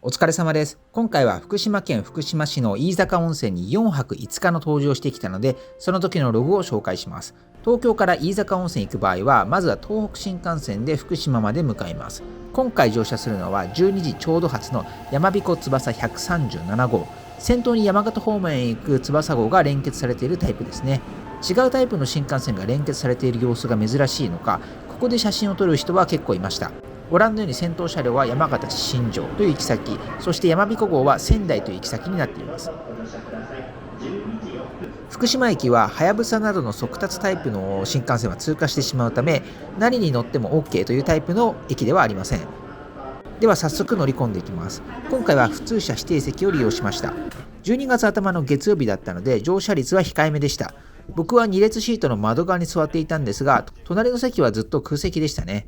お疲れ様です。今回は福島県福島市の飯坂温泉に4泊5日の搭乗をしてきたので、その時のログを紹介します。東京から飯坂温泉行く場合は、まずは東北新幹線で福島まで向かいます。今回乗車するのは12時ちょうど発のやまびこ翼137号。先頭に山形方面へ行く翼号が連結されているタイプですね。違うタイプの新幹線が連結されている様子が珍しいのか、ここで写真を撮る人は結構いました。ご覧のように先頭車両は山形新庄という行き先、そしてやまびこ号は仙台という行き先になっています。福島駅ははやぶさなどの速達タイプの新幹線は通過してしまうため、何に乗っても OK というタイプの駅ではありません。では早速乗り込んでいきます。今回は普通車指定席を利用しました。12月頭の月曜日だったので乗車率は控えめでした。僕は2列シートの窓側に座っていたんですが、隣の席はずっと空席でしたね。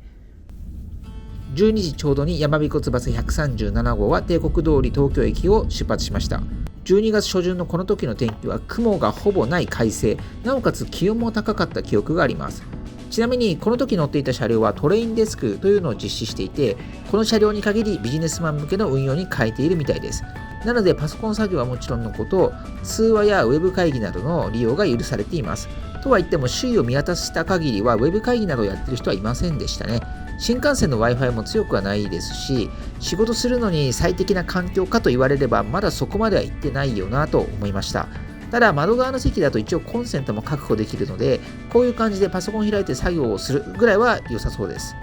12時ちょうどにやまびこ翼137号は定刻通り東京駅を出発しました。12月初旬のこの時の天気は雲がほぼない快晴、なおかつ気温も高かった記憶があります。ちなみにこの時乗っていた車両はトレインデスクというのを実施していて、この車両に限りビジネスマン向けの運用に変えているみたいです。なのでパソコン作業はもちろんのこと、通話やウェブ会議などの利用が許されています。とは言っても周囲を見渡した限りはウェブ会議などをやっている人はいませんでしたね。新幹線の Wi-Fi も強くはないですし、仕事するのに最適な環境かと言われればまだそこまでは行ってないよなと思いました。ただ窓側の席だと一応コンセントも確保できるので、こういう感じでパソコン開いて作業をするぐらいは良さそうです。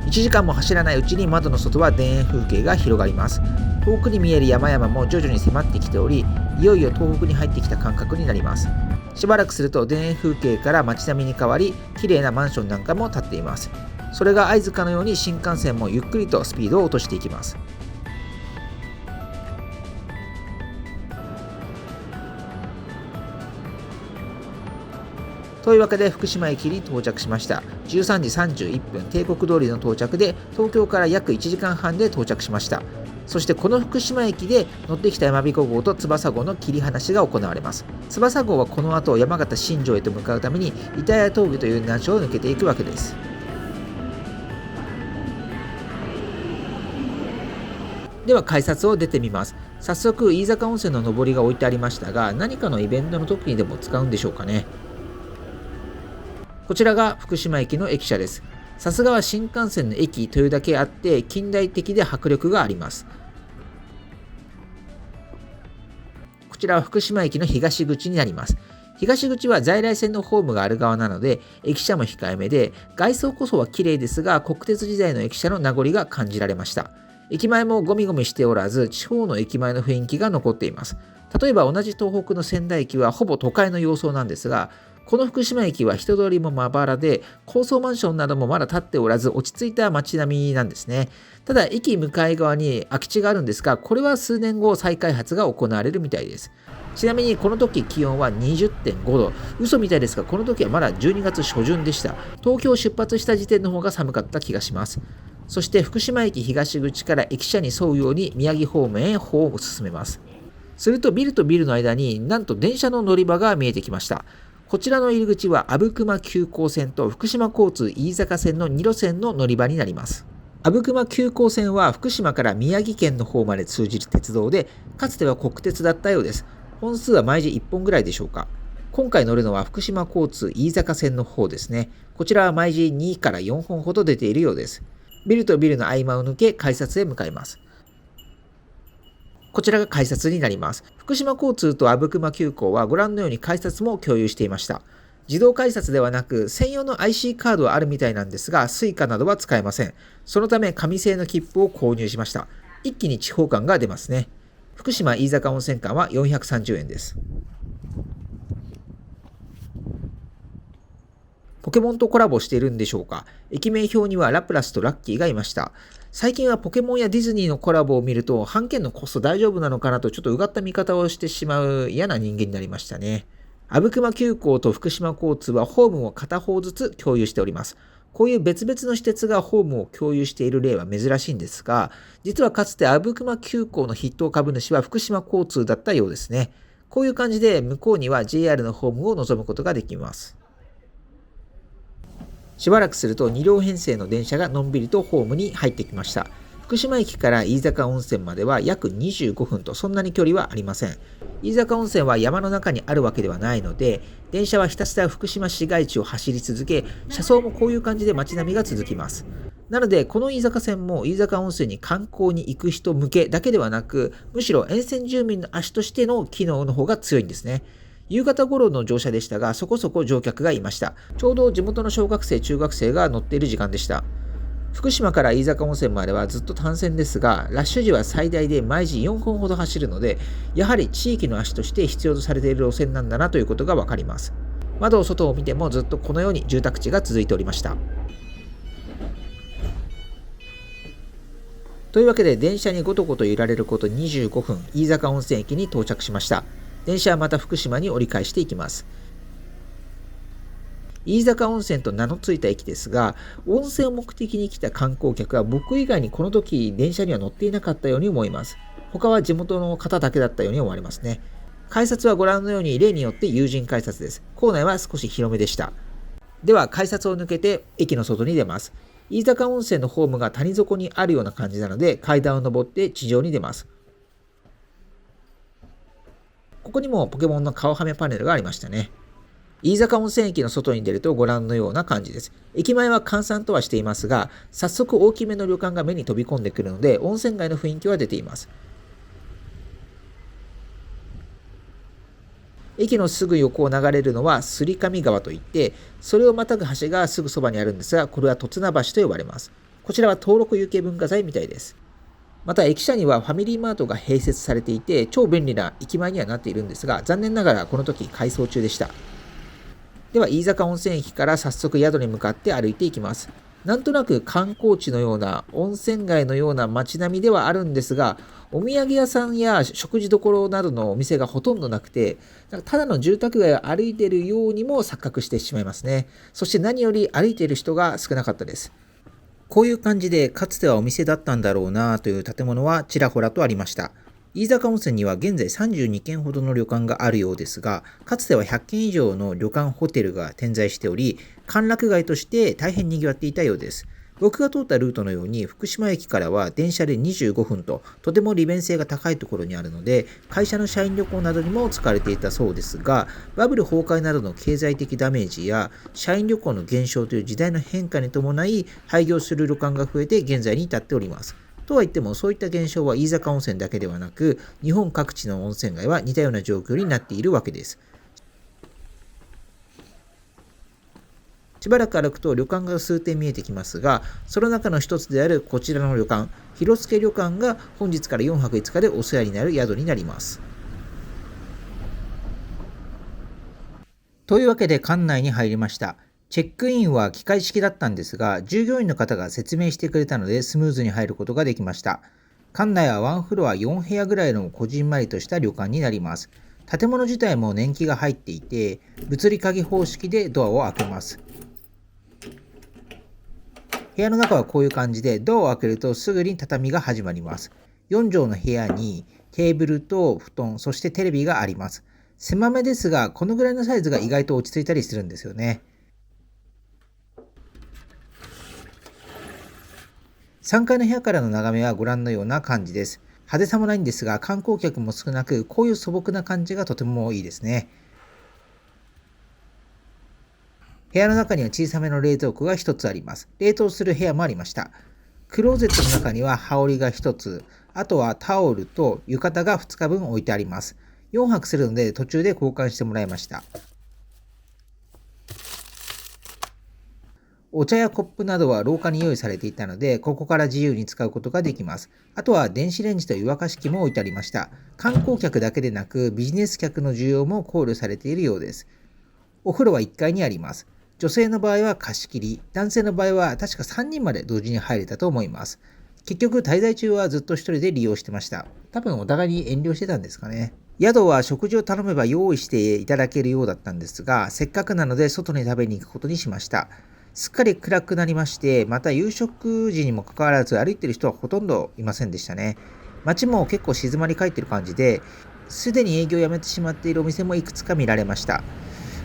1時間も走らないうちに窓の外は田園風景が広がります。遠くに見える山々も徐々に迫ってきており、いよいよ東北に入ってきた感覚になります。しばらくすると田園風景から街並みに変わり、綺麗なマンションなんかも建っています。それが合図かのように新幹線もゆっくりとスピードを落としていきます。というわけで福島駅に到着しました。13時31分定刻通りの到着で、東京から約1時間半で到着しました。そしてこの福島駅で乗ってきたやまびこ号と翼号の切り離しが行われます。翼号はこの後山形新庄へと向かうために板谷峠という難所を抜けていくわけです。では改札を出てみます。早速飯坂温泉の上りが置いてありましたが、何かのイベントの時にでも使うんでしょうかね。こちらが福島駅の駅舎です。さすがは新幹線の駅というだけあって近代的で迫力があります。こちらは福島駅の東口になります。東口は在来線のホームがある側なので駅舎も控えめで、外装こそは綺麗ですが国鉄時代の駅舎の名残が感じられました。駅前もゴミゴミしておらず地方の駅前の雰囲気が残っています。例えば同じ東北の仙台駅はほぼ都会の様相なんですが、この福島駅は人通りもまばらで高層マンションなどもまだ建っておらず落ち着いた街並みなんですね。ただ駅向かい側に空き地があるんですが、これは数年後再開発が行われるみたいです。ちなみにこの時気温は 20.5 度、嘘みたいですがこの時はまだ12月初旬でした。東京を出発した時点の方が寒かった気がします。そして福島駅東口から駅舎に沿うように宮城方面へ歩を進めます。するとビルとビルの間になんと電車の乗り場が見えてきました。こちらの入り口は阿武隈急行線と福島交通飯坂線の2路線の乗り場になります。阿武隈急行線は福島から宮城県の方まで通じる鉄道で、かつては国鉄だったようです。本数は毎時1本ぐらいでしょうか。今回乗るのは福島交通飯坂線の方ですね。こちらは毎時2から4本ほど出ているようです。ビルとビルの合間を抜け改札へ向かいます。こちらが改札になります。福島交通と阿武隈急行はご覧のように改札も共有していました。自動改札ではなく専用の IC カードはあるみたいなんですが、Suica などは使えません。そのため紙製の切符を購入しました。一気に地方感が出ますね。福島飯坂温泉間は430円です。ポケモンとコラボしているんでしょうか。駅名表にはラプラスとラッキーがいました。最近はポケモンやディズニーのコラボを見ると、半券のコスト大丈夫なのかなとちょっとうがった見方をしてしまう嫌な人間になりましたね。阿武隈急行と福島交通はホームを片方ずつ共有しております。こういう別々の私鉄がホームを共有している例は珍しいんですが、実はかつて阿武隈急行の筆頭株主は福島交通だったようですね。こういう感じで向こうには JR のホームを望むことができます。しばらくすると2両編成の電車がのんびりとホームに入ってきました。福島駅から飯坂温泉までは約25分とそんなに距離はありません。飯坂温泉は山の中にあるわけではないので、電車はひたすら福島市街地を走り続け、車窓もこういう感じで街並みが続きます。なので、この飯坂線も飯坂温泉に観光に行く人向けだけではなく、むしろ沿線住民の足としての機能の方が強いんですね。夕方頃の乗車でしたが、そこそこ乗客がいました。ちょうど地元の小学生、中学生が乗っている時間でした。福島から飯坂温泉まではずっと単線ですが、ラッシュ時は最大で毎時4分ほど走るので、やはり地域の足として必要とされている路線なんだなということがわかります。窓を外を見てもずっとこのように住宅地が続いておりました。というわけで電車にごとごと揺られること25分、飯坂温泉駅に到着しました。電車はまた福島に折り返していきます。飯坂温泉と名の付いた駅ですが、温泉を目的に来た観光客は僕以外にこの時電車には乗っていなかったように思います。他は地元の方だけだったように思われますね。改札はご覧のように例によって有人改札です。構内は少し広めでした。では改札を抜けて駅の外に出ます。飯坂温泉のホームが谷底にあるような感じなので階段を上って地上に出ます。ここにもポケモンの顔はめパネルがありましたね。飯坂温泉駅の外に出るとご覧のような感じです。駅前は閑散とはしていますが、早速大きめの旅館が目に飛び込んでくるので、温泉街の雰囲気は出ています。駅のすぐ横を流れるのはすり上川といって、それをまたぐ橋がすぐそばにあるんですが、これは戸綱橋と呼ばれます。こちらは登録有形文化財みたいです。また駅舎にはファミリーマートが併設されていて、超便利な駅前にはなっているんですが、残念ながらこの時改装中でした。では飯坂温泉駅から早速宿に向かって歩いていきます。なんとなく観光地のような温泉街のような街並みではあるんですが、お土産屋さんや食事処などのお店がほとんどなくて、ただの住宅街を歩いているようにも錯覚してしまいますね。そして何より歩いている人が少なかったです。こういう感じでかつてはお店だったんだろうなという建物はちらほらとありました。飯坂温泉には現在32軒ほどの旅館があるようですが、かつては100軒以上の旅館ホテルが点在しており、歓楽街として大変賑わっていたようです。僕が通ったルートのように福島駅からは電車で25分ととても利便性が高いところにあるので、会社の社員旅行などにも使われていたそうですが、バブル崩壊などの経済的ダメージや社員旅行の減少という時代の変化に伴い廃業する旅館が増えて現在に至っております。とは言ってもそういった現象は飯坂温泉だけではなく、日本各地の温泉街は似たような状況になっているわけです。しばらく歩くと旅館が数店見えてきますが、その中の一つであるこちらの旅館、広助旅館が本日から4泊5日でお世話になる宿になります。というわけで館内に入りました。チェックインは機械式だったんですが、従業員の方が説明してくれたのでスムーズに入ることができました。館内はワンフロア4部屋ぐらいのこじんまりとした旅館になります。建物自体も年季が入っていて、物理鍵方式でドアを開けます。部屋の中はこういう感じで、ドアを開けるとすぐに畳が始まります。4畳の部屋にテーブルと布団、そしてテレビがあります。狭めですが、このぐらいのサイズが意外と落ち着いたりするんですよね。3階の部屋からの眺めはご覧のような感じです。派手さもないんですが、観光客も少なく、こういう素朴な感じがとてもいいですね。部屋の中には小さめの冷蔵庫が1つあります。冷凍する部屋もありました。クローゼットの中には羽織が1つ、あとはタオルと浴衣が2日分置いてあります。4泊するので途中で交換してもらいました。お茶やコップなどは廊下に用意されていたので、ここから自由に使うことができます。あとは電子レンジと湯沸かし器も置いてありました。観光客だけでなく、ビジネス客の需要も考慮されているようです。お風呂は1階にあります。女性の場合は貸し切り、男性の場合は確か3人まで同時に入れたと思います。結局滞在中はずっと1人で利用してました。多分お互いに遠慮してたんですかね。宿は食事を頼めば用意していただけるようだったんですが、せっかくなので外に食べに行くことにしました。すっかり暗くなりまして、また夕食時にもかかわらず歩いている人はほとんどいませんでしたね。街も結構静まり返っている感じで、すでに営業をやめてしまっているお店もいくつか見られました。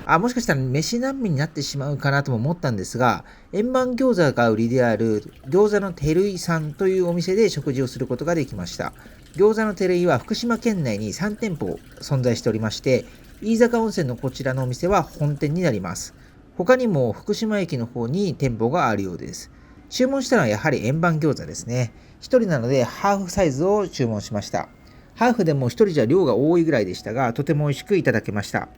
もしかしたら飯難民になってしまうかなとも思ったんですが、円盤餃子が売りである餃子の照井さんというお店で食事をすることができました。餃子の照井は福島県内に3店舗存在しておりまして、飯坂温泉のこちらのお店は本店になります。他にも福島駅の方に店舗があるようです。注文したのはやはり円盤餃子ですね。1人なのでハーフサイズを注文しました。ハーフでも1人じゃ量が多いぐらいでしたが、とても美味しくいただけました。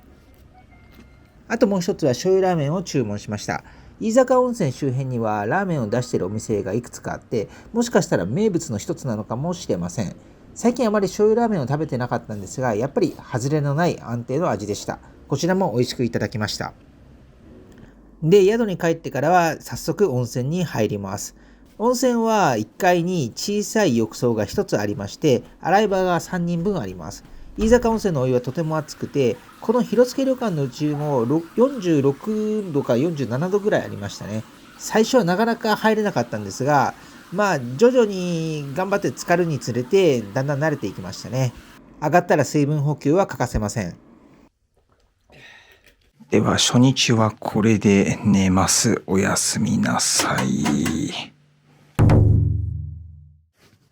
あともう一つは醤油ラーメンを注文しました。飯坂温泉周辺にはラーメンを出しているお店がいくつかあって、もしかしたら名物の一つなのかもしれません。最近あまり醤油ラーメンを食べてなかったんですが、やっぱり外れのない安定の味でした。こちらも美味しくいただきました。で、宿に帰ってからは早速温泉に入ります。温泉は1階に小さい浴槽が1つありまして、洗い場が3人分あります。飯坂温泉のお湯はとても熱くて、この広助旅館のうちも46度か47度ぐらいありましたね。最初はなかなか入れなかったんですが、徐々に頑張って浸かるにつれて、だんだん慣れていきましたね。上がったら水分補給は欠かせません。では、初日はこれで寝ます。おやすみなさい。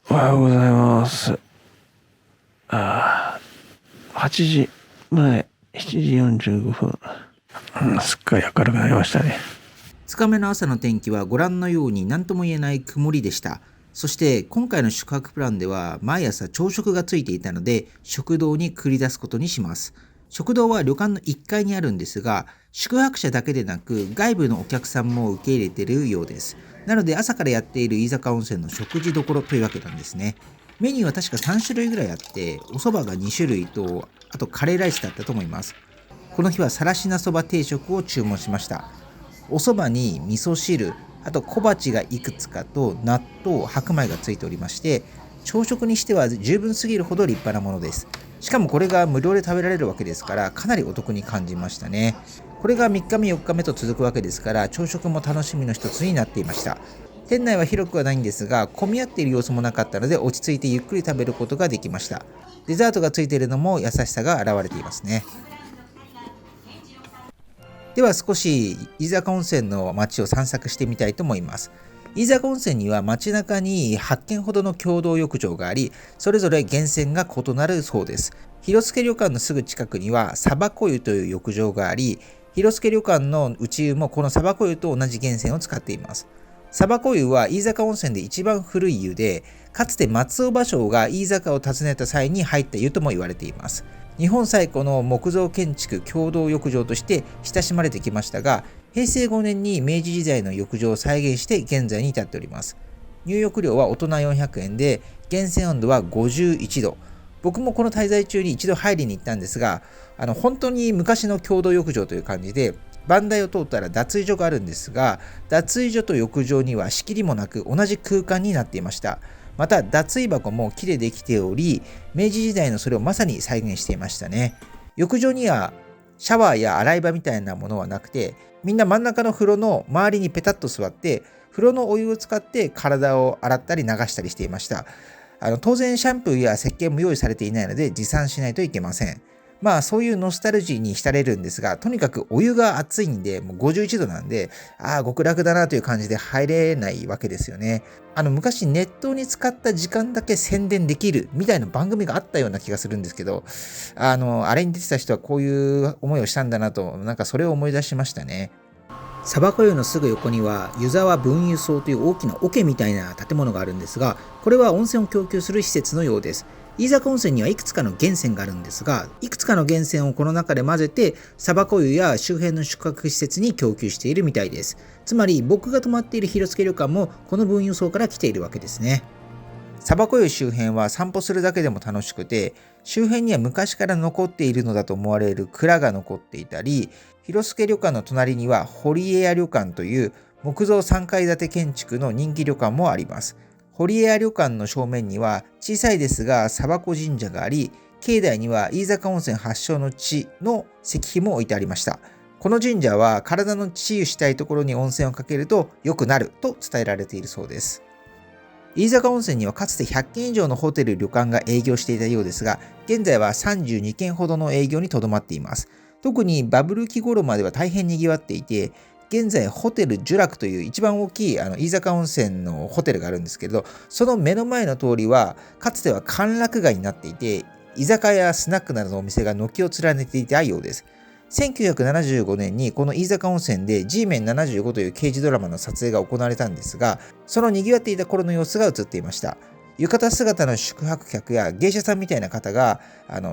おはようございます。8時前、7時45分。すっかり明るくなりましたね。2日目の朝の天気はご覧のように何とも言えない曇りでした。そして今回の宿泊プランでは毎朝朝食がついていたので、食堂に繰り出すことにします。食堂は旅館の1階にあるんですが、宿泊者だけでなく外部のお客さんも受け入れているようです。なので朝からやっている飯坂温泉の食事どころというわけなんですね。メニューは確か3種類ぐらいあって、お蕎麦が2種類と、あとカレーライスだったと思います。この日はさらしなそば定食を注文しました。お蕎麦に味噌汁、あと小鉢がいくつかと納豆、白米がついておりまして、朝食にしては十分すぎるほど立派なものです。しかもこれが無料で食べられるわけですから、かなりお得に感じましたね。これが3日目4日目と続くわけですから、朝食も楽しみの一つになっていました。店内は広くはないんですが、混み合っている様子もなかったので、落ち着いてゆっくり食べることができました。デザートがついているのも優しさが現れていますね。では少し飯坂温泉の街を散策してみたいと思います。飯坂温泉には街中に8軒ほどの共同浴場があり、それぞれ源泉が異なるそうです。広助旅館のすぐ近くにはサバコ湯という浴場があり、広助旅館の内湯もこのサバコ湯と同じ源泉を使っています。サバコ湯は飯坂温泉で一番古い湯で、かつて松尾芭蕉が飯坂を訪ねた際に入った湯とも言われています。日本最古の木造建築共同浴場として親しまれてきましたが、平成5年に明治時代の浴場を再現して現在に至っております。入浴料は大人400円で、源泉温度は51度。僕もこの滞在中に一度入りに行ったんですが、本当に昔の共同浴場という感じで、番台を通ったら脱衣所があるんですが、脱衣所と浴場には仕切りもなく同じ空間になっていました。また脱衣箱も木でできており、明治時代のそれをまさに再現していましたね。浴場にはシャワーや洗い場みたいなものはなくて、みんな真ん中の風呂の周りにペタッと座って、風呂のお湯を使って体を洗ったり流したりしていました。当然シャンプーや石鹸も用意されていないので持参しないといけません。そういうノスタルジーに浸れるんですが、とにかくお湯が熱いんで、もう51度なんで、極楽だなという感じで入れないわけですよね。昔熱湯に使った時間だけ宣伝できるみたいな番組があったような気がするんですけど、あれに出てた人はこういう思いをしたんだなと、なんかそれを思い出しましたね。サバコ湯のすぐ横には湯沢分湯槽という大きな桶みたいな建物があるんですが、これは温泉を供給する施設のようです。飯坂温泉にはいくつかの源泉があるんですが、いくつかの源泉をこの中で混ぜてサバコ湯や周辺の宿泊施設に供給しているみたいです。つまり僕が泊まっている広助旅館もこの分湯槽から来ているわけですね。サバコ湯周辺は散歩するだけでも楽しくて、周辺には昔から残っているのだと思われる蔵が残っていたり、広助旅館の隣には堀江屋旅館という木造3階建て建築の人気旅館もあります。堀江屋旅館の正面には小さいですがサバコ神社があり、境内には飯坂温泉発祥の地の石碑も置いてありました。この神社は体の治癒したいところに温泉をかけると良くなると伝えられているそうです。飯坂温泉にはかつて100軒以上のホテル・旅館が営業していたようですが、現在は32軒ほどの営業にとどまっています。特にバブル期頃までは大変賑わっていて、現在ホテルジュラクという一番大きい飯坂温泉のホテルがあるんですけど、その目の前の通りはかつては歓楽街になっていて、居酒屋やスナックなどのお店が軒を連ねていたようです。1975年にこの飯坂温泉で G メン75という刑事ドラマの撮影が行われたんですが、その賑わっていた頃の様子が映っていました。浴衣姿の宿泊客や芸者さんみたいな方が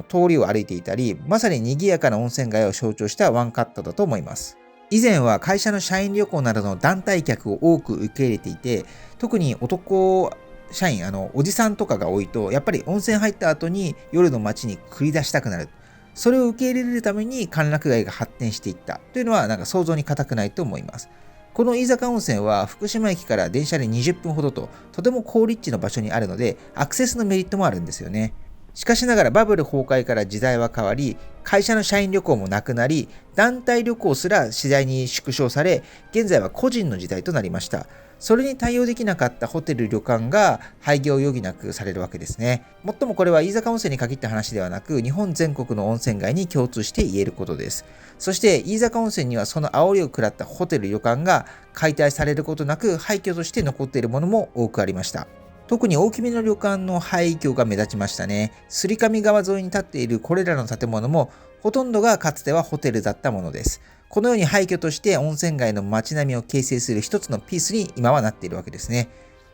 通りを歩いていたり、まさに賑やかな温泉街を象徴したワンカットだと思います。以前は会社の社員旅行などの団体客を多く受け入れていて、特に男社員、おじさんとかが多いと、やっぱり温泉入った後に夜の街に繰り出したくなる。それを受け入れるために歓楽街が発展していったというのは想像に難くないと思います。この飯坂温泉は福島駅から電車で20分ほどととても好立地の場所にあるので、アクセスのメリットもあるんですよね。しかしながらバブル崩壊から時代は変わり、会社の社員旅行もなくなり、団体旅行すら次第に縮小され、現在は個人の時代となりました。それに対応できなかったホテル旅館が廃業を余儀なくされるわけですね。もっともこれは飯坂温泉に限った話ではなく、日本全国の温泉街に共通して言えることです。そして飯坂温泉にはその煽りを食らったホテル旅館が解体されることなく廃墟として残っているものも多くありました。特に大きめの旅館の廃墟が目立ちましたね。摺上川沿いに立っているこれらの建物もほとんどがかつてはホテルだったものです。このように廃墟として温泉街の街並みを形成する一つのピースに今はなっているわけですね。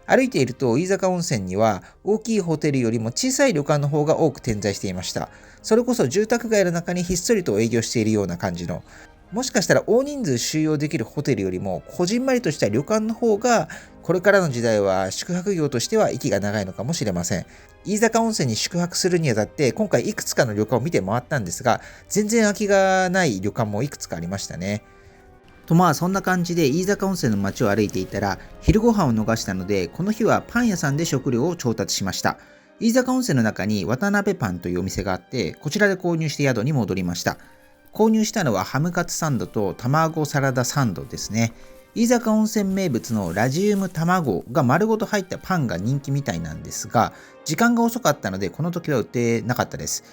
歩いていると飯坂温泉には大きいホテルよりも小さい旅館の方が多く点在していました。それこそ住宅街の中にひっそりと営業しているような感じの、もしかしたら大人数収容できるホテルよりもこじんまりとした旅館の方がこれからの時代は宿泊業としては息が長いのかもしれません。飯坂温泉に宿泊するにあたって今回いくつかの旅館を見て回ったんですが、全然空きがない旅館もいくつかありましたね。とそんな感じで飯坂温泉の街を歩いていたら昼ご飯を逃したので、この日はパン屋さんで食料を調達しました。飯坂温泉の中に渡辺パンというお店があって、こちらで購入して宿に戻りました。購入したのはハムカツサンドと卵サラダサンドですね。飯坂温泉名物のラジウム卵が丸ごと入ったパンが人気みたいなんですが、時間が遅かったのでこの時は売ってなかったです。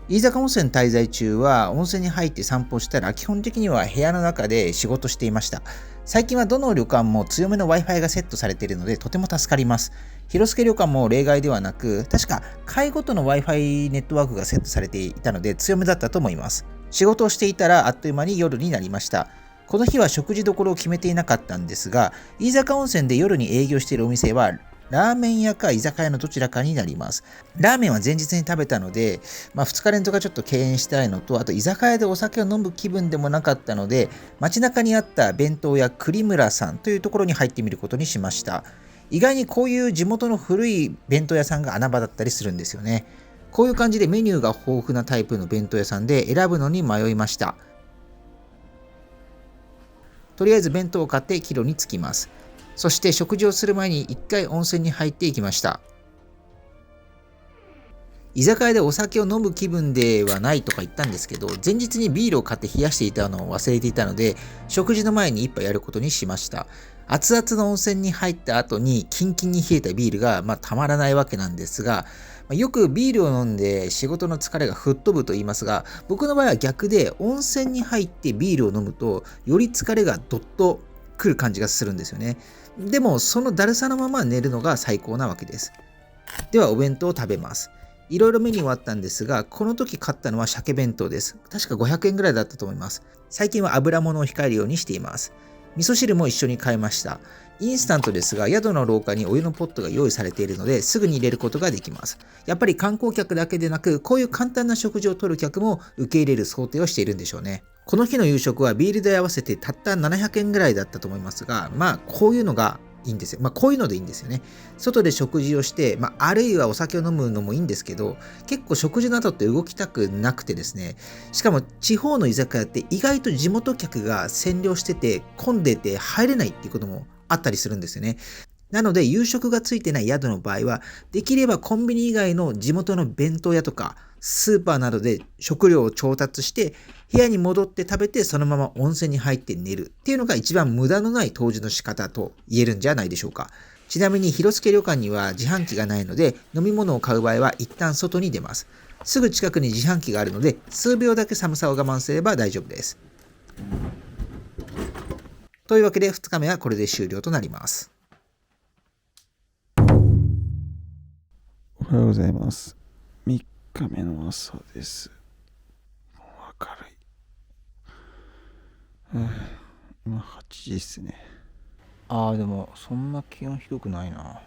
飯坂温泉滞在中は温泉に入って散歩したら基本的には部屋の中で仕事していました。最近はどの旅館も強めの Wi-Fi がセットされているのでとても助かります。広助旅館も例外ではなく、確か階ごとの Wi-Fi ネットワークがセットされていたので強めだったと思います。仕事をしていたらあっという間に夜になりました。この日は食事処を決めていなかったんですが、飯坂温泉で夜に営業しているお店はラーメン屋か居酒屋のどちらかになります。ラーメンは前日に食べたので、2日連続はちょっと敬遠したいのと、あと居酒屋でお酒を飲む気分でもなかったので、街中にあった弁当屋栗村さんというところに入ってみることにしました。意外にこういう地元の古い弁当屋さんが穴場だったりするんですよね。こういう感じでメニューが豊富なタイプの弁当屋さんで選ぶのに迷いました。とりあえず弁当を買って帰路に着きます。そして食事をする前に一回温泉に入っていきました。居酒屋でお酒を飲む気分ではないとか言ったんですけど、前日にビールを買って冷やしていたのを忘れていたので、食事の前に一杯やることにしました。熱々の温泉に入った後にキンキンに冷えたビールがたまらないわけなんですが、よくビールを飲んで仕事の疲れが吹っ飛ぶと言いますが、僕の場合は逆で温泉に入ってビールを飲むとより疲れがどっと来る感じがするんですよね。でもそのだるさのまま寝るのが最高なわけです。ではお弁当を食べます。いろいろメニューはあったんですが、この時買ったのは鮭弁当です。確か500円ぐらいだったと思います。最近は油物を控えるようにしています。味噌汁も一緒に買いました。インスタントですが、宿の廊下にお湯のポットが用意されているので、すぐに入れることができます。やっぱり観光客だけでなく、こういう簡単な食事をとる客も受け入れる想定をしているんでしょうね。この日の夕食はビール代合わせてたった700円ぐらいだったと思いますが、こういうのがいいんですよ。こういうのでいいんですよね。外で食事をして、あるいはお酒を飲むのもいいんですけど、結構食事などって動きたくなくてですね、しかも地方の居酒屋って意外と地元客が占領してて混んでて入れないっていうこともあったりするんですよね。なので夕食がついてない宿の場合は、できればコンビニ以外の地元の弁当屋とかスーパーなどで食料を調達して部屋に戻って食べてそのまま温泉に入って寝るっていうのが一番無駄のない湯治の仕方と言えるんじゃないでしょうか。ちなみに広助旅館には自販機がないので、飲み物を買う場合は一旦外に出ます。すぐ近くに自販機があるので、数秒だけ寒さを我慢すれば大丈夫です。というわけで2日目はこれで終了となります。おはようございます。3日目の朝です。もう明るい。今8時ですね。でもそんな気温低くないな。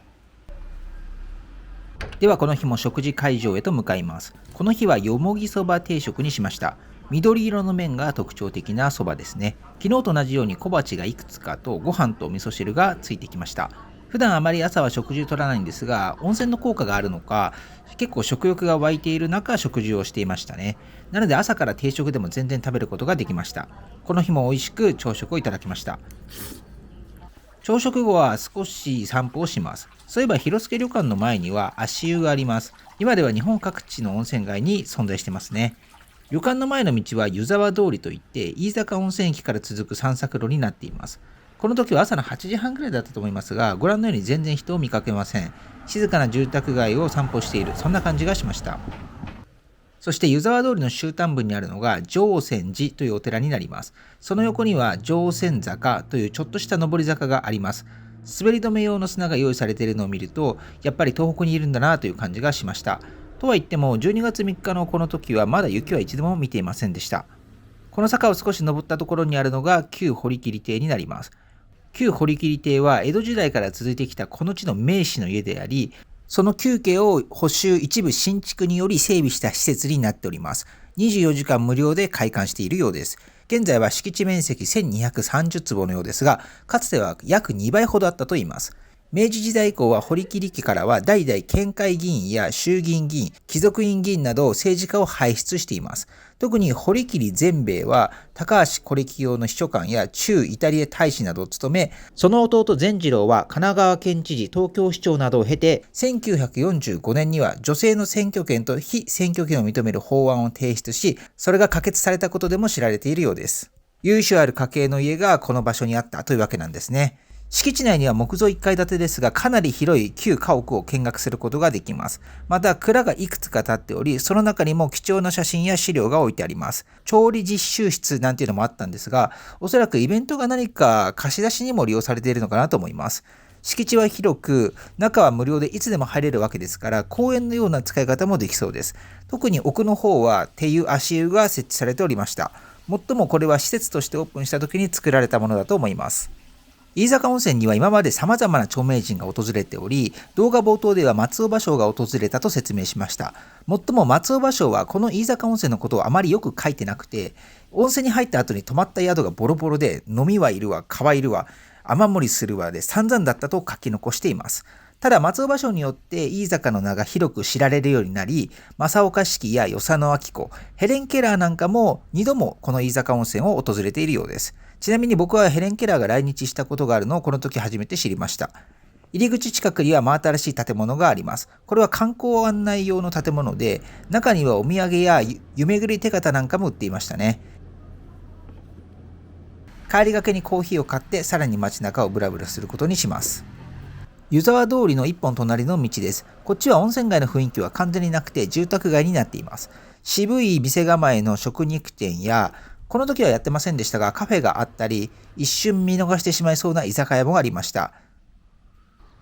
ではこの日も食事会場へと向かいます。この日はよもぎそば定食にしました。緑色の麺が特徴的なそばですね。昨日と同じように小鉢がいくつかとご飯と味噌汁がついてきました。普段あまり朝は食事を取らないんですが、温泉の効果があるのか、結構食欲が湧いている中食事をしていましたね。なので朝から定食でも全然食べることができました。この日も美味しく朝食をいただきました。朝食後は少し散歩をします。そういえば広助旅館の前には足湯があります。今では日本各地の温泉街に存在してますね。旅館の前の道は湯沢通りといって、飯坂温泉駅から続く散策路になっています。この時は朝の8時半くらいだったと思いますが、ご覧のように全然人を見かけません。静かな住宅街を散歩している、そんな感じがしました。そして湯沢通りの終端部にあるのが常泉寺というお寺になります。その横には常泉坂というちょっとした上り坂があります。滑り止め用の砂が用意されているのを見ると、やっぱり東北にいるんだなという感じがしました。とは言っても12月3日のこの時はまだ雪は一度も見ていませんでした。この坂を少し登ったところにあるのが旧堀切邸になります。旧堀切邸は江戸時代から続いてきたこの地の名士の家であり、その旧家を補修一部新築により整備した施設になっております。24時間無料で開館しているようです。現在は敷地面積1230坪のようですが、かつては約2倍ほどあったといいます。明治時代以降は堀切家からは代々県会議員や衆議院議員、貴族院議員など政治家を輩出しています。特に堀切善兵衛は高橋是木用の秘書官や駐イタリア大使などを務め、その弟善次郎は神奈川県知事、東京市長などを経て、1945年には女性の選挙権と非選挙権を認める法案を提出し、それが可決されたことでも知られているようです。由緒ある家系の家がこの場所にあったというわけなんですね。敷地内には木造1階建てですが、かなり広い旧家屋を見学することができます。また蔵がいくつか建っており、その中にも貴重な写真や資料が置いてあります。調理実習室なんていうのもあったんですが、おそらくイベントが何か貸し出しにも利用されているのかなと思います。敷地は広く、中は無料でいつでも入れるわけですから、公園のような使い方もできそうです。特に奥の方は手湯足湯が設置されておりました。もっともこれは施設としてオープンした時に作られたものだと思います。飯坂温泉には今まで様々な著名人が訪れており、動画冒頭では松尾芭蕉が訪れたと説明しました。もっとも松尾芭蕉はこの飯坂温泉のことをあまりよく書いてなくて、温泉に入った後に泊まった宿がボロボロで、飲みはいるわ、川いるわ、雨漏りするわで散々だったと書き残しています。ただ松尾芭蕉によって飯坂の名が広く知られるようになり、正岡子規や与謝野晶子、ヘレン・ケラーなんかも2度もこの飯坂温泉を訪れているようです。ちなみに僕はヘレン・ケラーが来日したことがあるのをこの時初めて知りました。入り口近くには真新しい建物があります。これは観光案内用の建物で、中にはお土産や湯巡り手形なんかも売っていましたね。帰りがけにコーヒーを買ってさらに街中をブラブラすることにします。湯沢通りの一本隣の道です。こっちは温泉街の雰囲気は完全になくて住宅街になっています。渋い店構えの食肉店や、この時はやってませんでしたがカフェがあったり、一瞬見逃してしまいそうな居酒屋もありました。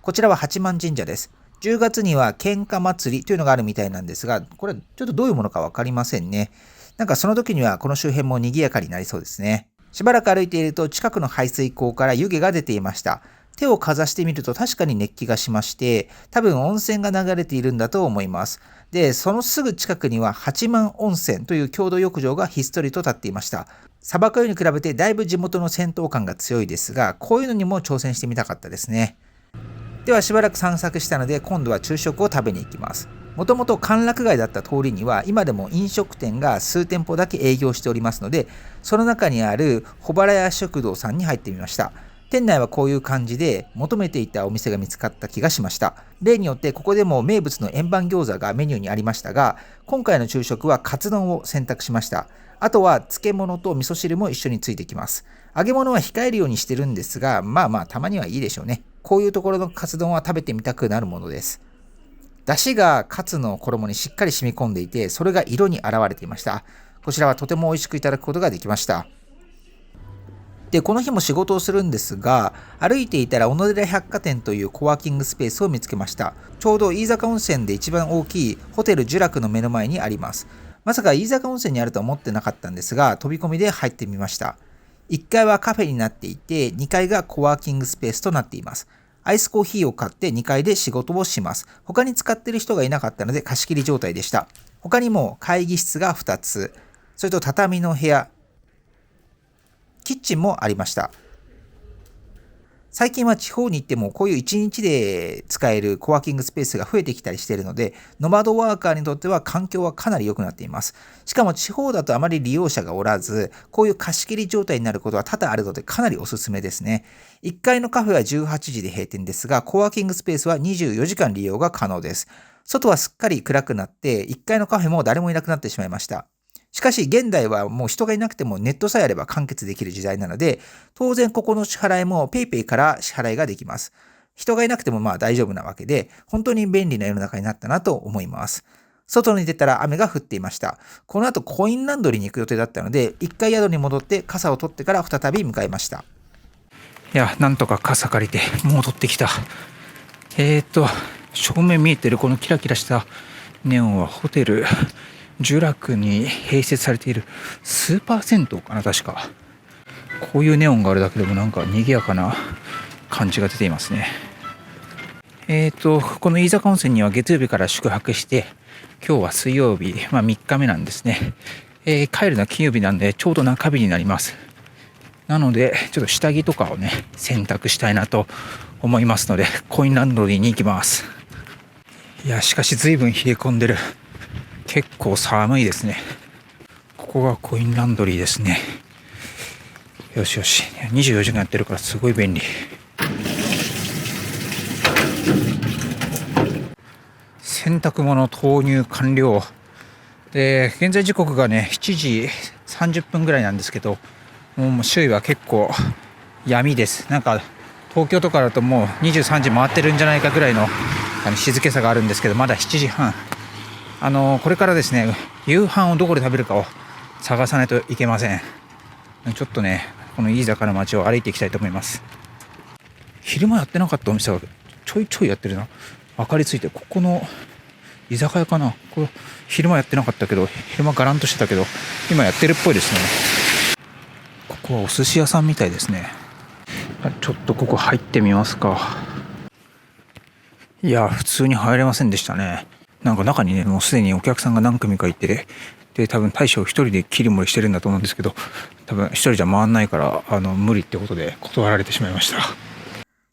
こちらは八幡神社です。10月には喧嘩祭りというのがあるみたいなんですが、これちょっとどういうものかわかりませんね。なんかその時にはこの周辺も賑やかになりそうですね。しばらく歩いていると近くの排水溝から湯気が出ていました。手をかざしてみると確かに熱気がしまして、多分温泉が流れているんだと思います。で、そのすぐ近くには八幡温泉という共同浴場がひっそりと立っていました。砂漠湯に比べてだいぶ地元の銭湯感が強いですが、こういうのにも挑戦してみたかったですね。ではしばらく散策したので今度は昼食を食べに行きます。もともと歓楽街だった通りには今でも飲食店が数店舗だけ営業しておりますので、その中にある小原屋食堂さんに入ってみました。店内はこういう感じで求めていたお店が見つかった気がしました。例によってここでも名物の円盤餃子がメニューにありましたが、今回の昼食はカツ丼を選択しました。あとは漬物と味噌汁も一緒についてきます。揚げ物は控えるようにしてるんですが、まあたまにはいいでしょうね。こういうところのカツ丼は食べてみたくなるものです。出汁がカツの衣にしっかり染み込んでいて、それが色に現れていました。こちらはとても美味しくいただくことができました。で、この日も仕事をするんですが、歩いていたら小野寺百貨店というコワーキングスペースを見つけました。ちょうど飯坂温泉で一番大きいホテル聚楽の目の前にあります。まさか飯坂温泉にあるとは思ってなかったんですが、飛び込みで入ってみました。1階はカフェになっていて、2階がコワーキングスペースとなっています。アイスコーヒーを買って2階で仕事をします。他に使っている人がいなかったので貸し切り状態でした。他にも会議室が2つ、それと畳の部屋、キッチンもありました。最近は地方に行ってもこういう1日で使えるコワーキングスペースが増えてきたりしているので、ノマドワーカーにとっては環境はかなり良くなっています。しかも地方だとあまり利用者がおらず、こういう貸し切り状態になることは多々あるのでかなりおすすめですね。1階のカフェは18時で閉店ですが、コワーキングスペースは24時間利用が可能です。外はすっかり暗くなって、1階のカフェも誰もいなくなってしまいました。しかし現代はもう人がいなくてもネットさえあれば完結できる時代なので、当然ここの支払いも PayPay から支払いができます。人がいなくてもまあ大丈夫なわけで、本当に便利な世の中になったなと思います。外に出たら雨が降っていました。この後コインランドリーに行く予定だったので、一回宿に戻って傘を取ってから再び向かいました。いや、なんとか傘借りて戻ってきた。正面見えてるこのキラキラしたネオンはホテル聚楽に併設されているスーパー銭湯かな、確か。こういうネオンがあるだけでもなんか賑やかな感じが出ていますね。この飯坂温泉には月曜日から宿泊して、今日は水曜日、3日目なんですね。帰るのは金曜日なんでちょうど中日になります。なのでちょっと下着とかをね洗濯したいなと思いますので、コインランドリーに行きます。いや、しかし随分冷え込んでる。結構寒いですね。ここがコインランドリーですね。よしよし、24時間やってるからすごい便利。洗濯物投入完了で、現在時刻がね7時30分ぐらいなんですけど、もう周囲は結構闇です。なんか東京とかだともう23時回ってるんじゃないかぐらいの静けさがあるんですけど、まだ7時半。これからですね、夕飯をどこで食べるかを探さないといけません。ちょっとね、この飯坂の街を歩いていきたいと思います。昼間やってなかったお店がちょいちょいやってるな。明かりついて、ここの居酒屋かな。これ昼間やってなかったけど、昼間ガランとしてたけど、今やってるっぽいですね。ここはお寿司屋さんみたいですね。ちょっとここ入ってみますか。いや、普通に入れませんでしたね。なんか中にね、もうすでにお客さんが何組かいて、で多分大将一人で切り盛りしてるんだと思うんですけど、多分一人じゃ回んないから無理ってことで断られてしまいました。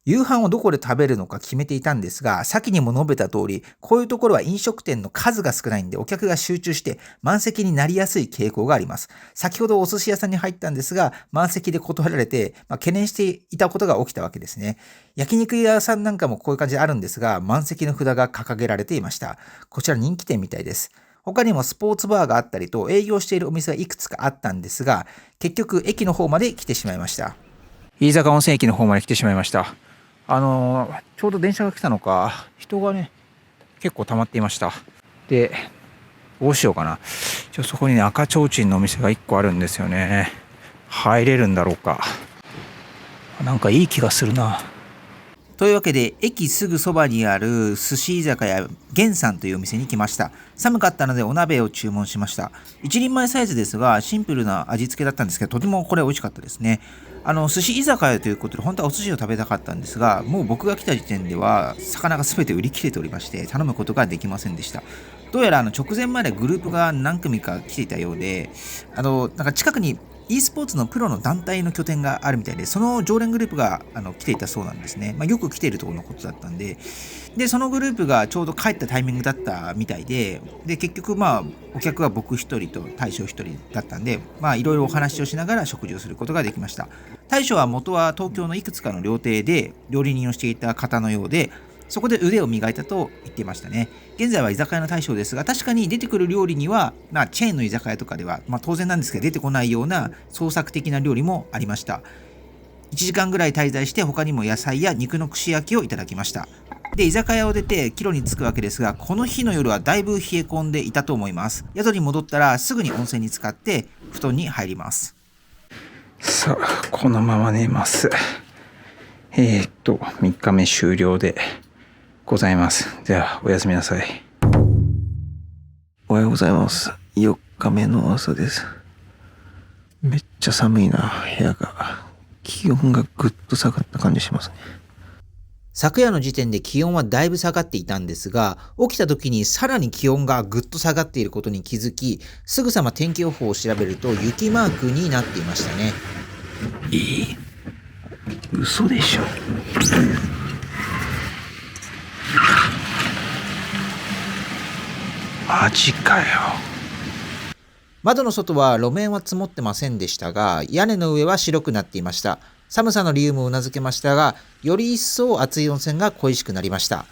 夕飯をどこで食べるのか決めていたんですが、先にも述べた通り、こういうところは飲食店の数が少ないんで、お客が集中して満席になりやすい傾向があります。先ほどお寿司屋さんに入ったんですが、満席で断られて、懸念していたことが起きたわけですね。焼肉屋さんなんかもこういう感じであるんですが、満席の札が掲げられていました。こちら人気店みたいです。他にもスポーツバーがあったりと営業しているお店がいくつかあったんですが、結局駅の方まで来てしまいました。飯坂温泉駅の方まで来てしまいました。ちょうど電車が来たのか、人がね結構溜まっていました。で、どうしようかな。そこにね、赤ちょうちんのお店が1個あるんですよね。入れるんだろうか。なんかいい気がするな。というわけで、駅すぐそばにある寿司居酒屋源さんというお店に来ました。寒かったのでお鍋を注文しました。一人前サイズですが、シンプルな味付けだったんですけど、とてもこれ美味しかったですね。寿司居酒屋ということで、本当はお寿司を食べたかったんですが、もう僕が来た時点では、魚が全て売り切れておりまして、頼むことができませんでした。どうやら直前までグループが何組か来ていたようで、なんか近くにe スポーツのプロの団体の拠点があるみたいで、その常連グループが来ていたそうなんですね。よく来ているところのことだったんで、そのグループがちょうど帰ったタイミングだったみたいで、結局お客は僕一人と大将一人だったんで、いろいろお話をしながら食事をすることができました。大将は元は東京のいくつかの料亭で料理人をしていた方のようで、そこで腕を磨いたと言っていましたね。現在は居酒屋の大将ですが、確かに出てくる料理には、チェーンの居酒屋とかでは、当然なんですけど出てこないような創作的な料理もありました。1時間ぐらい滞在して他にも野菜や肉の串焼きをいただきました。で、居酒屋を出て帰路に着くわけですが、この日の夜はだいぶ冷え込んでいたと思います。宿に戻ったらすぐに温泉に浸かって布団に入ります。さあ、このまま寝ます。3日目終了でございます。では、おやすみなさい。おはようございます。4日目の朝です。めっちゃ寒いな、部屋が。気温がぐっと下がった感じしますね。昨夜の時点で気温はだいぶ下がっていたんですが、起きた時にさらに気温がぐっと下がっていることに気づき、すぐさま天気予報を調べると雪マークになっていましたね。嘘でしょ。マジかよ。窓の外は路面は積もってませんでしたが、屋根の上は白くなっていました。寒さの理由もうなずけましたが、より一層熱い温泉が恋しくなりました。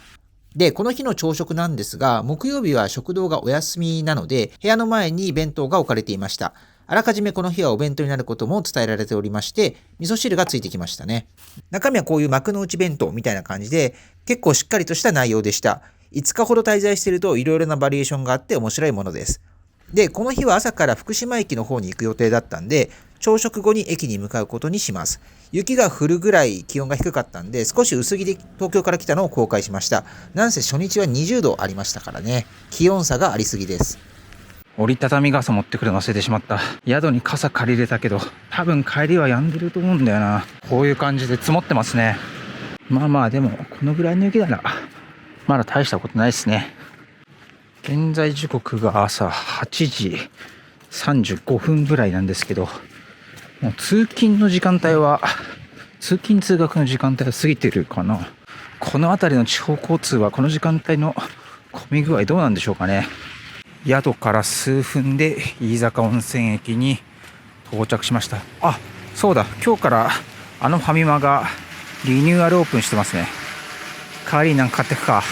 で、この日の朝食なんですが、木曜日は食堂がお休みなので、部屋の前に弁当が置かれていました。あらかじめこの日はお弁当になることも伝えられておりまして、味噌汁がついてきましたね。中身はこういう幕の内弁当みたいな感じで、結構しっかりとした内容でした。5日ほど滞在しているといろいろなバリエーションがあって面白いものです。で、この日は朝から福島駅の方に行く予定だったんで、朝食後に駅に向かうことにします。雪が降るぐらい気温が低かったんで、少し薄着で東京から来たのを後悔しました。なんせ初日は20度ありましたからね。気温差がありすぎです。折りたたみ傘持ってくるの忘れてしまった。宿に傘借りれたけど、多分帰りは止んでると思うんだよな。こういう感じで積もってますね。まあまあ、でもこのぐらいの雪ならまだ大したことないですね。現在時刻が朝8時35分ぐらいなんですけど、もう通勤の時間帯は、通勤通学の時間帯は過ぎてるかな。この辺りの地方交通はこの時間帯の混み具合どうなんでしょうかね。宿から数分で飯坂温泉駅に到着しました。あ、そうだ、今日からあのファミマがリニューアルオープンしてますね。帰りになんか買ってくか。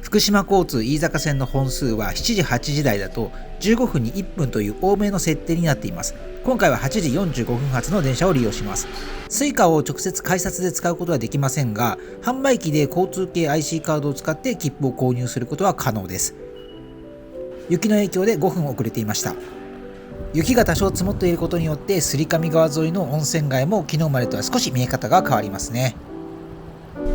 福島交通飯坂線の本数は7時8時台だと15分に1分という多めの設定になっています。今回は8時45分発の電車を利用します。Suicaを直接改札で使うことはできませんが、販売機で交通系 IC カードを使って切符を購入することは可能です。雪の影響で5分遅れていました。雪が多少積もっていることによってすり上川沿いの温泉街も昨日までとは少し見え方が変わりますね。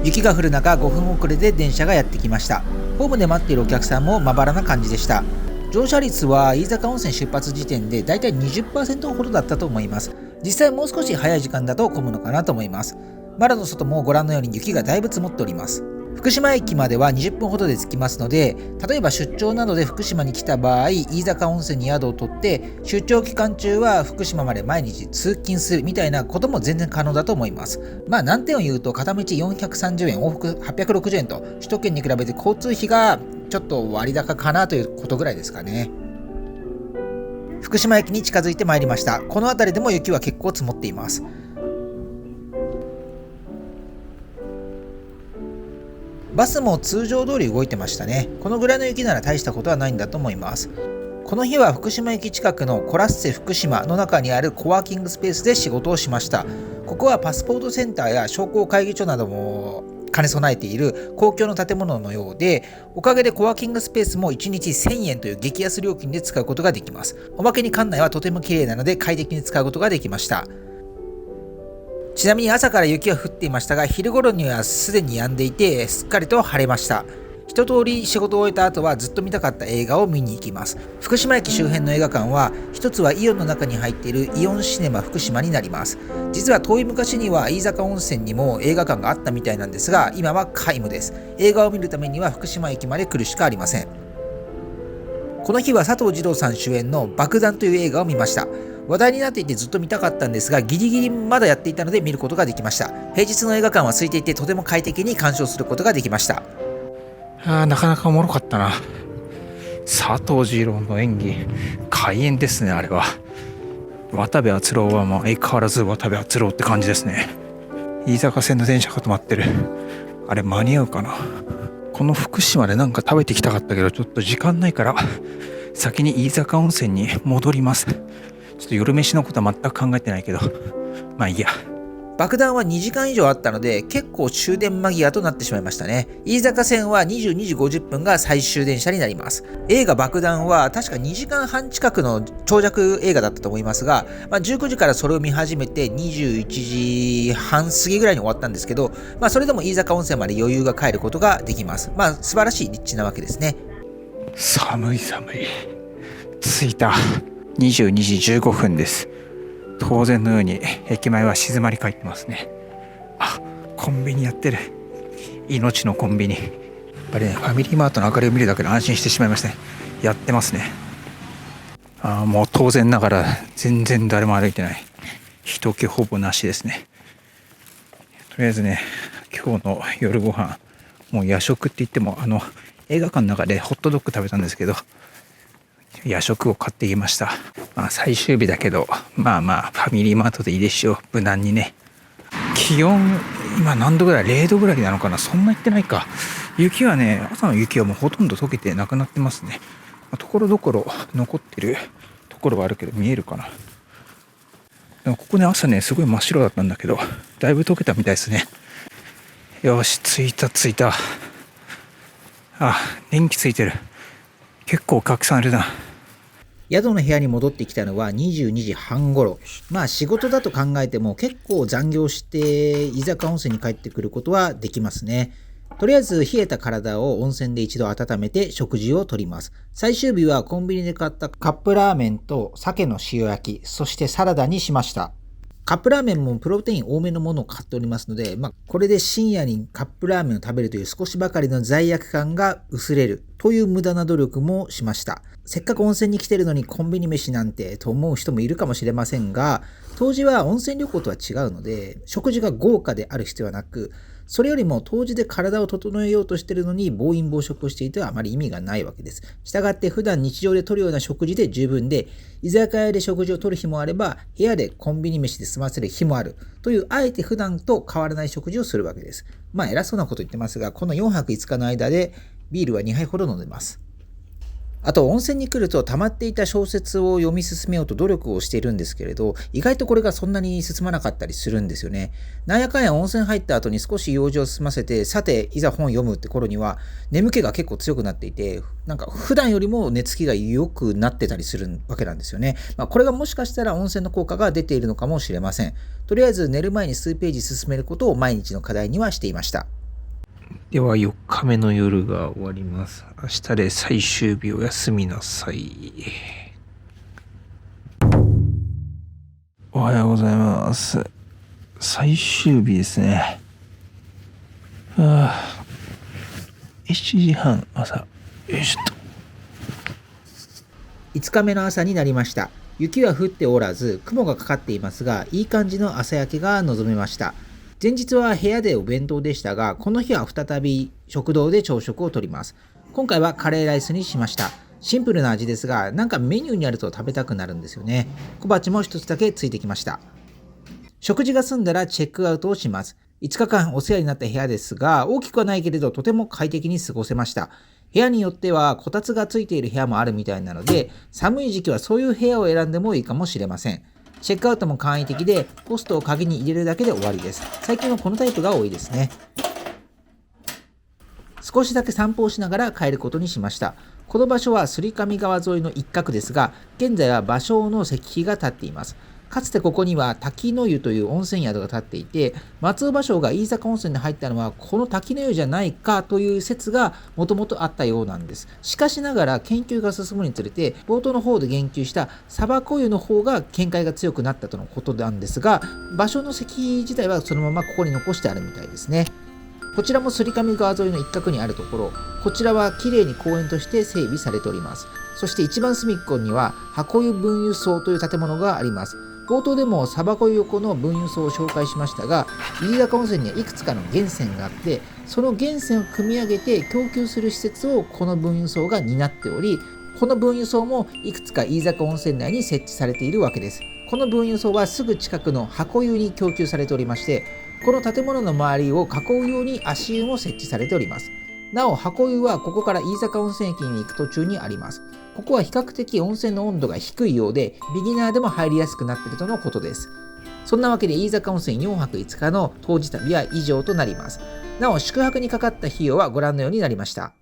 雪が降る中5分遅れで電車がやってきました。ホームで待っているお客さんもまばらな感じでした。乗車率は飯坂温泉出発時点でだいたい 20% ほどだったと思います。実際もう少し早い時間だと混むのかなと思います。窓の外もご覧のように雪がだいぶ積もっております。福島駅までは20分ほどで着きますので、例えば出張などで福島に来た場合、飯坂温泉に宿を取って出張期間中は福島まで毎日通勤するみたいなことも全然可能だと思います。まあ難点を言うと片道430円往復860円と首都圏に比べて交通費がちょっと割高かなということぐらいですかね。福島駅に近づいてまいりました。この辺りでも雪は結構積もっています。バスも通常通り動いてましたね。このぐらいの雪なら大したことはないんだと思います。この日は福島駅近くのコラッセ福島の中にあるコワーキングスペースで仕事をしました。ここはパスポートセンターや商工会議所なども兼ね備えている公共の建物のようで、おかげでコワーキングスペースも1日1000円という激安料金で使うことができます。おまけに館内はとても綺麗なので快適に使うことができました。ちなみに朝から雪が降っていましたが、昼頃にはすでに止んでいてすっかりと晴れました。一通り仕事を終えた後はずっと見たかった映画を見に行きます。福島駅周辺の映画館は一つはイオンの中に入っているイオンシネマ福島になります。実は遠い昔には飯坂温泉にも映画館があったみたいなんですが、今は皆無です。映画を見るためには福島駅まで来るしかありません。この日は佐藤二朗さん主演の爆弾という映画を見ました。話題になっていてずっと見たかったんですが、ギリギリまだやっていたので見ることができました。平日の映画館は空いていてとても快適に鑑賞することができました。なかなかおもろかったな。佐藤二朗の演技怪演ですね。あれは渡部篤郎は相変わらず渡部篤郎って感じですね。飯坂線の電車が止まってる。あれ間に合うかな。この福島でなんか食べてきたかったけどちょっと時間ないから先に飯坂温泉に戻ります。ちょっと夜飯のことは全く考えてないけど、まあいいや。爆弾は2時間以上あったので結構終電間際となってしまいましたね。飯坂線は22時50分が最終電車になります。映画爆弾は確か2時間半近くの長尺映画だったと思いますが、19時からそれを見始めて21時半過ぎぐらいに終わったんですけど、それでも飯坂温泉まで余裕が帰ることができます。素晴らしい立地なわけですね。寒い。着いた。22時15分です。当然のように駅前は静まり返ってますね。コンビニやってる。命のコンビニ。やっぱりね、ファミリーマートの明かりを見るだけで安心してしまいましたね。やってますね。もう当然ながら全然誰も歩いてない。人気ほぼなしですね。とりあえずね、今日の夜ご飯、もう夜食って言っても映画館の中でホットドッグ食べたんですけど、夜食を買ってきました。最終日だけど、ファミリーマートでいいでしょう。無難にね。気温、今何度ぐらい ?0 度ぐらいなのかな。そんな言ってないか。雪はね、朝の雪はもうほとんど溶けてなくなってますね。ところどころ残ってるところはあるけど、見えるかな。でもここね、朝ね、すごい真っ白だったんだけど、だいぶ溶けたみたいですね。よし、着いた。電気ついてる。結構拡散あるな。宿の部屋に戻ってきたのは22時半頃。仕事だと考えても結構残業して飯坂温泉に帰ってくることはできますね。とりあえず冷えた体を温泉で一度温めて食事をとります。最終日はコンビニで買ったカップラーメンと鮭の塩焼き、そしてサラダにしました。カップラーメンもプロテイン多めのものを買っておりますので、これで深夜にカップラーメンを食べるという少しばかりの罪悪感が薄れるという無駄な努力もしました。せっかく温泉に来てるのにコンビニ飯なんてと思う人もいるかもしれませんが、当時は温泉旅行とは違うので、食事が豪華である必要はなく、それよりも当時で体を整えようとしているのに暴飲暴食をしていてはあまり意味がないわけです。したがって普段日常で摂るような食事で十分で、居酒屋で食事を摂る日もあれば、部屋でコンビニ飯で済ませる日もあるという、あえて普段と変わらない食事をするわけです。偉そうなこと言ってますが、この4泊5日の間でビールは2杯ほど飲んでます。あと温泉に来ると溜まっていた小説を読み進めようと努力をしているんですけれど、意外とこれがそんなに進まなかったりするんですよね。なんやかんや温泉入った後に少し用事を済ませて、さていざ本読むって頃には眠気が結構強くなっていて、普段よりも寝つきが良くなってたりするわけなんですよね。これがもしかしたら温泉の効果が出ているのかもしれません。とりあえず寝る前に数ページ進めることを毎日の課題にはしていました。では4日目の夜が終わります。明日で最終日、おやすみなさい。おはようございます。最終日ですね。7時半朝。よいしょっと。5日目の朝になりました。雪は降っておらず、雲がかかっていますが、いい感じの朝焼けが望めました。前日は部屋でお弁当でしたが、この日は再び食堂で朝食をとります。今回はカレーライスにしました。シンプルな味ですが、メニューにあると食べたくなるんですよね。小鉢も一つだけついてきました。食事が済んだらチェックアウトをします。5日間お世話になった部屋ですが、大きくはないけれどとても快適に過ごせました。部屋によってはこたつがついている部屋もあるみたいなので、寒い時期はそういう部屋を選んでもいいかもしれません。チェックアウトも簡易的で、ポストを鍵に入れるだけで終わりです。最近はこのタイプが多いですね。少しだけ散歩をしながら帰ることにしました。この場所は摺上川沿いの一角ですが、現在は芭蕉の石碑が立っています。かつてここには滝の湯という温泉宿が立っていて、松尾芭蕉が飯坂温泉に入ったのはこの滝の湯じゃないかという説がもともとあったようなんです。しかしながら研究が進むにつれて、冒頭の方で言及した鯖子湯の方が見解が強くなったとのことなんですが、芭蕉の石碑自体はそのままここに残してあるみたいですね。こちらも摺上川沿いの一角にあるところ、こちらはきれいに公園として整備されております。そして一番隅っこには箱湯分湯荘という建物があります。冒頭でも鯖子湯横の分湯荘を紹介しましたが、飯坂温泉にはいくつかの源泉があって、その源泉を汲み上げて供給する施設をこの分湯荘が担っており、この分湯荘もいくつか飯坂温泉内に設置されているわけです。この分湯荘はすぐ近くの箱湯に供給されておりまして、この建物の周りを囲うように足湯も設置されております。なお箱湯はここから飯坂温泉駅に行く途中にあります。ここは比較的温泉の温度が低いようで、ビギナーでも入りやすくなっているとのことです。そんなわけで飯坂温泉4泊5日の当時旅は以上となります。なお宿泊にかかった費用はご覧のようになりました。